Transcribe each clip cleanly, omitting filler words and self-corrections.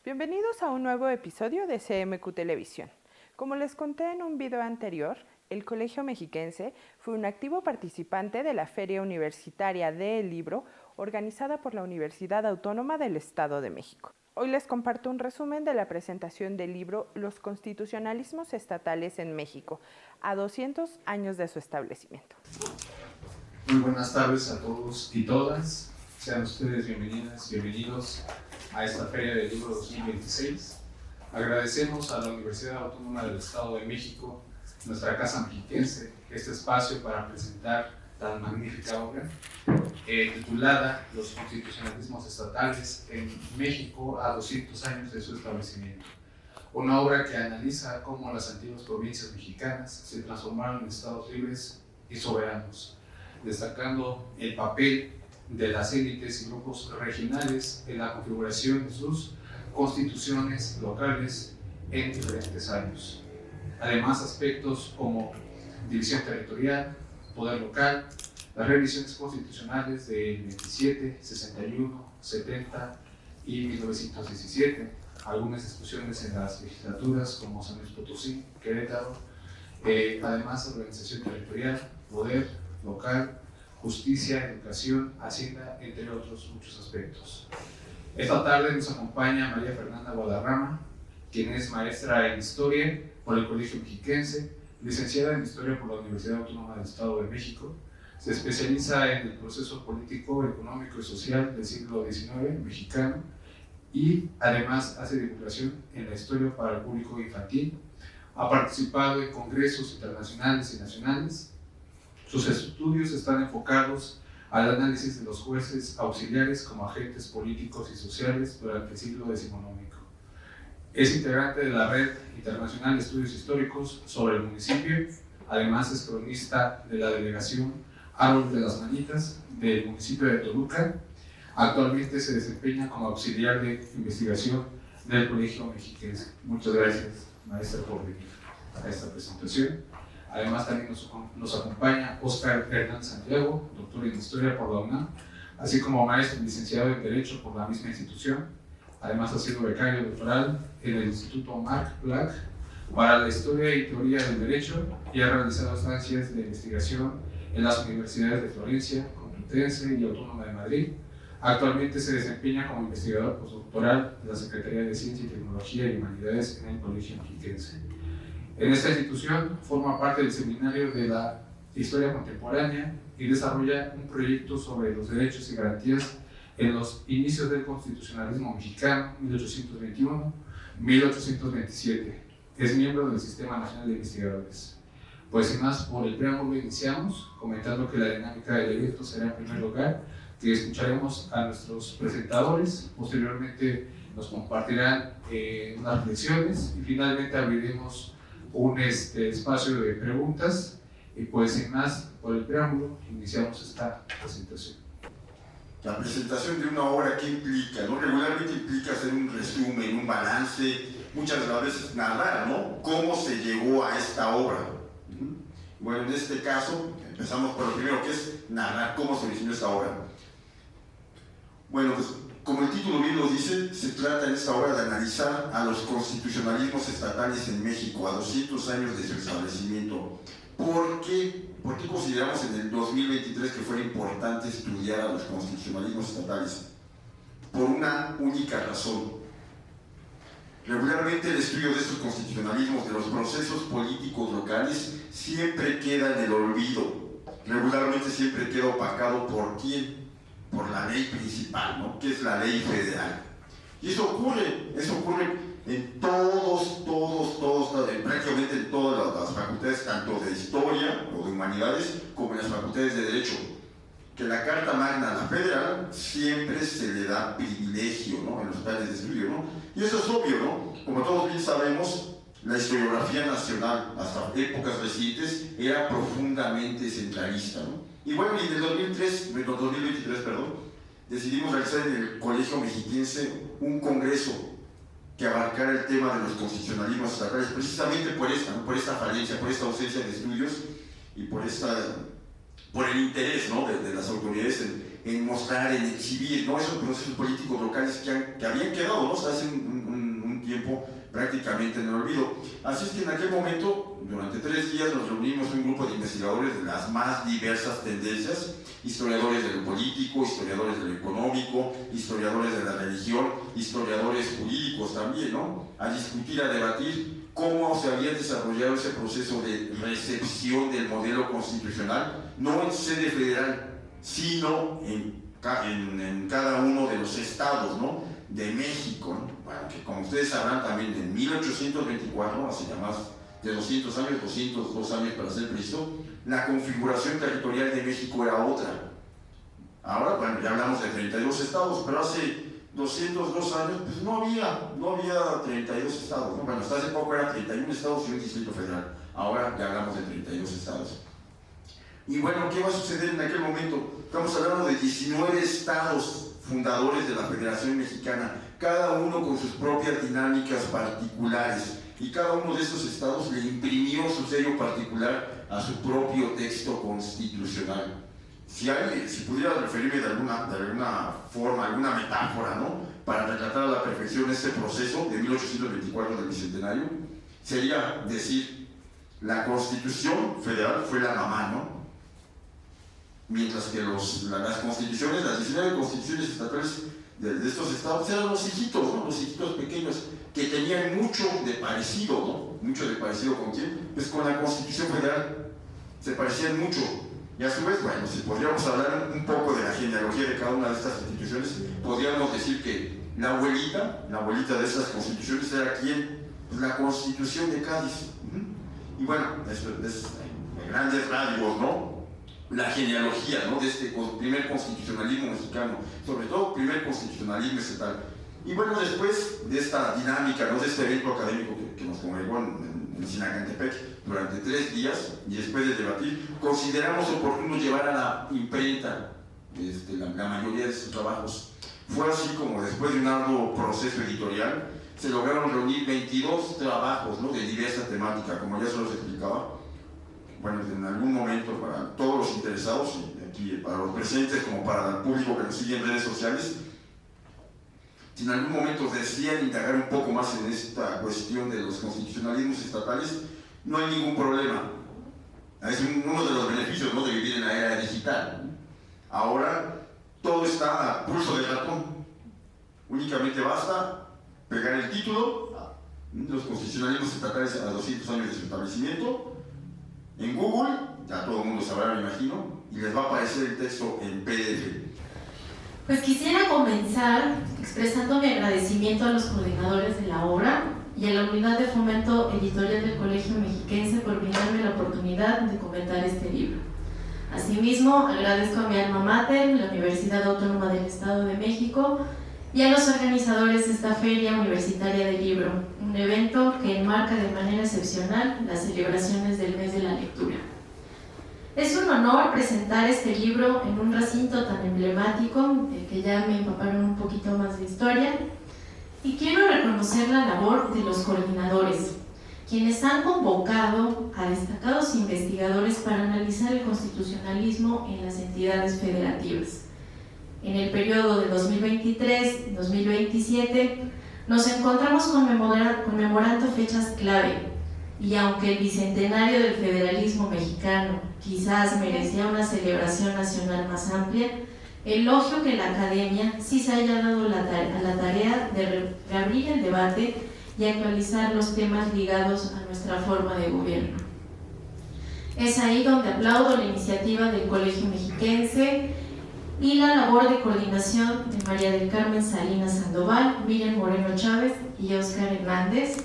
Bienvenidos a un nuevo episodio de CMQ Televisión. Como les conté en un video anterior, el Colegio Mexiquense fue un activo participante de la Feria Universitaria del Libro organizada por la Universidad Autónoma del Estado de México. Hoy les comparto un resumen de la presentación del libro Los constitucionalismos estatales en México, a 200 años de su establecimiento. Muy buenas tardes a todos y todas. Sean ustedes bienvenidas y bienvenidos a esta Feria del Libro 2026. Agradecemos a la Universidad Autónoma del Estado de México, nuestra casa mexiquense, este espacio para presentar tan magnífica obra titulada Los constitucionalismos estatales en México a 200 años de su establecimiento. Una obra que analiza cómo las antiguas provincias mexicanas se transformaron en estados libres y soberanos, destacando el papel de las élites y grupos regionales en la configuración de sus constituciones locales en diferentes años. Además, aspectos como división territorial, poder local, las revisiones constitucionales del 27, 61, 70 y 1917, algunas discusiones en las legislaturas como San Luis Potosí, Querétaro, además organización territorial, poder local, justicia, educación, hacienda, entre otros muchos aspectos. Esta tarde nos acompaña María Fernanda Guadarrama, quien es maestra en Historia por el Colegio Mexiquense, licenciada en Historia por la Universidad Autónoma del Estado de México. Se especializa en el proceso político, económico y social del siglo XIX mexicano y además hace divulgación en la historia para el público infantil. Ha participado en congresos internacionales y nacionales. Sus estudios están enfocados al análisis de los jueces auxiliares como agentes políticos y sociales durante el siglo decimonónico. Es integrante de la Red Internacional de Estudios Históricos sobre el Municipio. Además es cronista de la Delegación Árbol de las Manitas del municipio de Toluca. Actualmente se desempeña como auxiliar de investigación del Colegio Mexiquense. Muchas gracias, maestra, por venir a esta presentación. Además también nos acompaña Óscar Hernán Santiago, doctor en Historia por la UNAM, así como maestro y licenciado en Derecho por la misma institución. Además ha sido becario doctoral en el Instituto Marc Planck para la Historia y Teoría del Derecho y ha realizado estancias de investigación en las universidades de Florencia, Complutense y Autónoma de Madrid. Actualmente se desempeña como investigador postdoctoral de la Secretaría de Ciencia y Tecnología y Humanidades en el Colegio Mexiquense. En esta institución forma parte del Seminario de la Historia Contemporánea y desarrolla un proyecto sobre los derechos y garantías en los inicios del constitucionalismo mexicano, 1821-1827. Es miembro del Sistema Nacional de Investigadores. Pues sin más, por el preámbulo iniciamos, comentando que la dinámica del evento será en primer lugar que escucharemos a nuestros presentadores, posteriormente nos compartirán unas reflexiones y finalmente abriremos un espacio de preguntas y pues sin más, por el preámbulo, iniciamos esta presentación. La presentación de una obra, ¿qué implica? ¿No? Regularmente implica hacer un resumen, un balance, muchas de las veces narrar, ¿no? ¿Cómo se llegó a esta obra? Bueno, en este caso, empezamos por lo primero, que es narrar cómo se originó esta obra. Bueno, pues como el título bien lo dice, se trata en esta obra de analizar a los constitucionalismos estatales en México a 200 años de su establecimiento. ¿Por qué consideramos en el 2023 que fuera importante estudiar a los constitucionalismos estatales? Por una única razón. Regularmente el estudio de estos constitucionalismos, de los procesos políticos locales, siempre queda en el olvido. Regularmente siempre queda opacado ¿por quién? Por la ley principal, ¿no? Que es la ley federal. Y eso ocurre en prácticamente en todas las facultades, tanto de historia o de humanidades, como en las facultades de derecho. Que la Carta Magna, la federal, siempre se le da privilegio, ¿no? En los planes de estudio, ¿no? Y eso es obvio, ¿no? Como todos bien sabemos, la historiografía nacional, hasta épocas recientes, era profundamente centralista, ¿no? Y bueno, y en el 2023, decidimos realizar en el Colegio Mexiquense un congreso que abarcara el tema de los constitucionalismos estatales, precisamente por esta falencia, por esta ausencia de estudios y por el interés, ¿no? de las autoridades en mostrar, en exhibir, ¿no? Esos procesos políticos locales que habían quedado, ¿no? Hace un tiempo prácticamente en el olvido. Así es que en aquel momento, durante 3 días, nos reunimos un grupo de investigadores de las más diversas tendencias, historiadores de lo político, historiadores de lo económico, historiadores de la religión, historiadores jurídicos también, ¿no? A discutir, a debatir cómo se había desarrollado ese proceso de recepción del modelo constitucional, no en sede federal, sino en cada uno de los estados, ¿no?, de México, ¿no? Bueno, que como ustedes sabrán también en 1824, hace ya más de 200 años, 202 años para ser preciso, la configuración territorial de México era otra. Ahora, bueno, ya hablamos de 32 estados, pero hace 202 años pues no había 32 estados, ¿no? Bueno, hasta hace poco eran 31 estados y un distrito federal. Ahora ya hablamos de 32 estados. Y bueno, ¿qué va a suceder en aquel momento? Estamos hablando de 19 estados fundadores de la Federación Mexicana, cada uno con sus propias dinámicas particulares, y cada uno de esos estados le imprimió su sello particular a su propio texto constitucional. Si pudiera referirme de alguna forma, alguna metáfora, ¿no?, para retratar a la perfección este proceso de 1824 del Bicentenario, sería decir, la Constitución Federal fue la mamá, ¿no?, mientras que las constituciones, las 19 constituciones estatales de estos estados eran los hijitos, ¿no?, los hijitos pequeños, que tenían mucho de parecido, ¿no? Mucho de parecido ¿con quién? Pues con la Constitución Federal, se parecían mucho. Y a su vez, bueno, si podríamos hablar un poco de la genealogía de cada una de estas instituciones, podríamos decir que la abuelita de estas constituciones era ¿quién? Pues la Constitución de Cádiz. Y bueno, eso es en grandes rasgos, ¿no?, la genealogía, ¿no?, de este primer constitucionalismo mexicano, sobre todo primer constitucionalismo estatal. Y bueno, después de esta dinámica, ¿no?, de este evento académico que nos congregó en Sinacantepec durante 3 días, y después de debatir, consideramos oportuno llevar a la imprenta la mayoría de sus trabajos. Fue así como después de un arduo proceso editorial, se lograron reunir 22 trabajos, ¿no?, de diversa temática, como ya se los explicaba. Bueno, en algún momento para todos los interesados, y aquí para los presentes como para el público que nos sigue en redes sociales, si en algún momento desean indagar un poco más en esta cuestión de los constitucionalismos estatales, no hay ningún problema. Es uno de los beneficios, ¿no?, de vivir en la era digital. Ahora todo está a pulso de ratón. Únicamente basta pegar el título, los constitucionalismos estatales a 200 años de su establecimiento, en Google, ya todo el mundo sabrá, me imagino, y les va a aparecer el texto en PDF. Pues quisiera comenzar expresando mi agradecimiento a los coordinadores de la obra y a la Unidad de Fomento Editorial del Colegio Mexiquense por brindarme la oportunidad de comentar este libro. Asimismo, agradezco a mi alma mater, la Universidad Autónoma del Estado de México, y a los organizadores de esta Feria Universitaria del Libro, un evento que enmarca de manera excepcional las celebraciones del mes de la lectura. Es un honor presentar este libro en un recinto tan emblemático, del que ya me empaparon un poquito más de historia, y quiero reconocer la labor de los coordinadores, quienes han convocado a destacados investigadores para analizar el constitucionalismo en las entidades federativas. En el periodo de 2023-2027 nos encontramos conmemorando fechas clave, y aunque el bicentenario del federalismo mexicano quizás merecía una celebración nacional más amplia, elogio que la academia sí se haya dado a la tarea de reabrir el debate y actualizar los temas ligados a nuestra forma de gobierno. Es ahí donde aplaudo la iniciativa del Colegio Mexiquense y la labor de coordinación de María del Carmen Salinas Sandoval, Miriam Moreno Chávez y Óscar Hernández,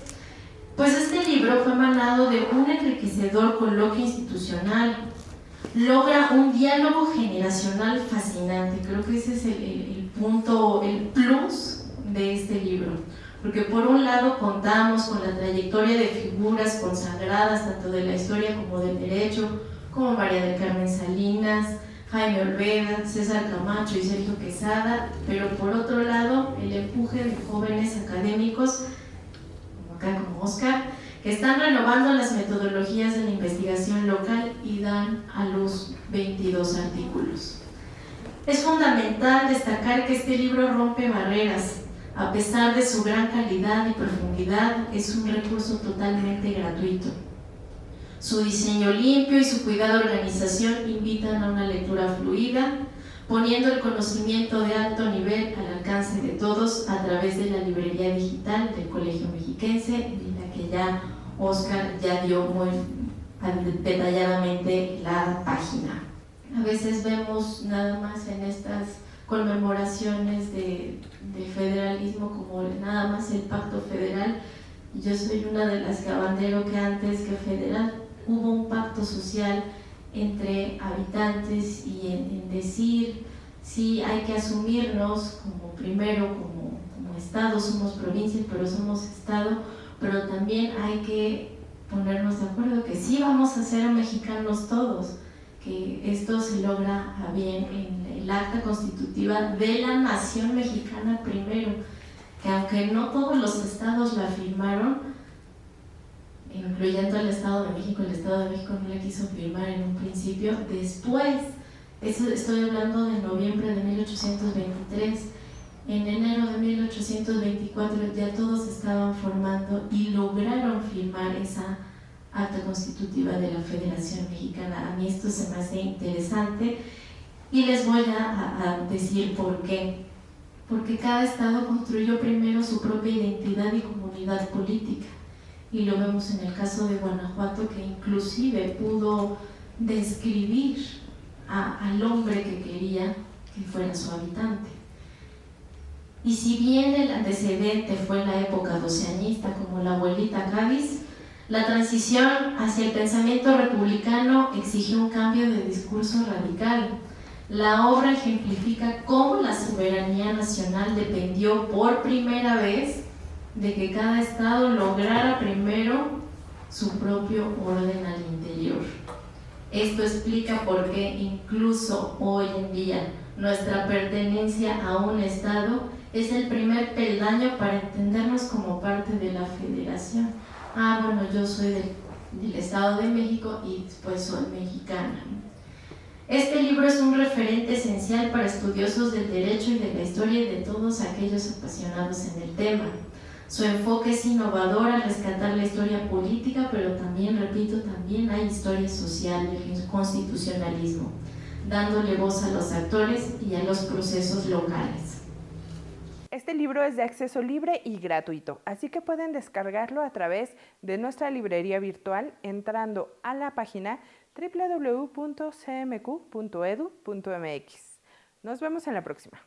pues este libro fue emanado de un enriquecedor coloquio institucional, logra un diálogo generacional fascinante. Creo que ese es el punto, el plus de este libro, porque por un lado contamos con la trayectoria de figuras consagradas tanto de la historia como del derecho, como María del Carmen Salinas, Jaime Olvera, César Camacho y Sergio Quesada, pero por otro lado el empuje de jóvenes académicos como Óscar, que están renovando las metodologías de la investigación local y dan a luz 22 artículos. Es fundamental destacar que este libro rompe barreras, A pesar de su gran calidad y profundidad, es un recurso totalmente gratuito. Su diseño limpio y su cuidada organización invitan a una lectura fluida, poniendo el conocimiento de alto nivel al alcance de todos a través de la librería digital del Colegio Mexiquense, en la que ya Oscar ya dio muy detalladamente la página. A veces vemos nada más en estas conmemoraciones de federalismo como nada más el pacto federal. Yo soy una de las que abandero que antes que federal hubo un pacto social entre habitantes y en decir sí hay que asumirnos como primero como Estado, somos provincia pero somos Estado, pero también hay que ponernos de acuerdo que sí vamos a ser mexicanos todos, que esto se logra a bien en el acta constitutiva de la nación mexicana primero, que aunque no todos los estados la firmaron, incluyendo el Estado de México no la quiso firmar en un principio, después, eso estoy hablando de noviembre de 1823, en enero de 1824 ya todos estaban formando y lograron firmar esa acta constitutiva de la Federación Mexicana. A mí esto se me hace interesante y les voy a decir por qué. Porque cada estado construyó primero su propia identidad y comunidad política. Y lo vemos en el caso de Guanajuato, que inclusive pudo describir al hombre que quería que fuera su habitante. Y si bien el antecedente fue la época doceañista, como la abuelita Cádiz, la transición hacia el pensamiento republicano exigió un cambio de discurso radical. La obra ejemplifica cómo la soberanía nacional dependió por primera vez de que cada estado lograra primero su propio orden al interior. Esto explica por qué incluso hoy en día nuestra pertenencia a un estado es el primer peldaño para entendernos como parte de la federación. Bueno, yo soy del Estado de México y pues soy mexicana. Este libro es un referente esencial para estudiosos del derecho y de la historia y de todos aquellos apasionados en el tema. Su enfoque es innovador al rescatar la historia política, pero también, repito, también hay historia social del constitucionalismo, dándole voz a los actores y a los procesos locales. Este libro es de acceso libre y gratuito, así que pueden descargarlo a través de nuestra librería virtual entrando a la página www.cmq.edu.mx. Nos vemos en la próxima.